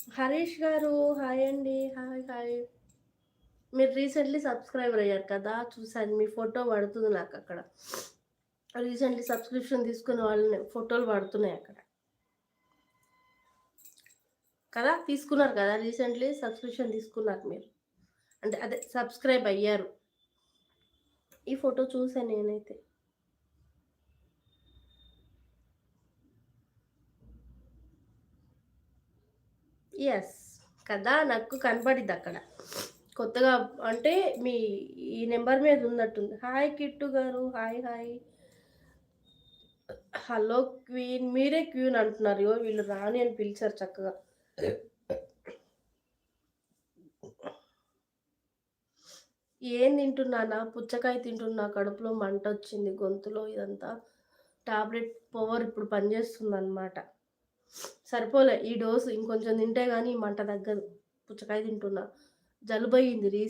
హరీష్ గారు హాయ్ అండి. Hi. Hi. మీరు రీసెంట్‌లీ సబ్‌స్క్రైబర్ అయ్యారు కదా! చూసాను మీ ఫోటో పడుతుంది నాకక్కడ. రీసెంట్‌లీ సబ్స్క్రిప్షన్ తీసుకున్న వాళ్ళని ఫోటోలు పడుతున్నాయి అక్కడ. కదా! తీసుకున్నారు కదా! రీసెంట్‌లీ సబ్స్క్రిప్షన్ తీసుకున్నారు మీరు. అంటే అదే సబ్‌స్క్రైబ్ అయ్యారు. ఈ ఫోటో చూసా నేనైతే. యెస్. కదా! నాకు కనపడిద్దక్కడ. కొత్తగా అంటే మీ ఈ నంబర్ మీద ఉన్నట్టుంది. హాయ్ కిట్టు గారు. హాయ్. హాయ్. Hello queen. మీరే క్వీన్ అంటున్నారు. ఇగో వీళ్ళు రాణి అని పిలిచారు చక్కగా. ఏం తింటున్నానా? పుచ్చకాయ తింటున్నా. కడుపులో మంటొచ్చింది. గొంతులో ఇదంతా. టాబ్లెట్ పవర్ ఇప్పుడు పనిచేస్తుందనమాట. సరిపోలే ఈ డోసు ఇంకొంచెం తింటే గాని ఈ మంట తగ్గదు. పుచ్చకాయ తింటున్నా. జలుబయింది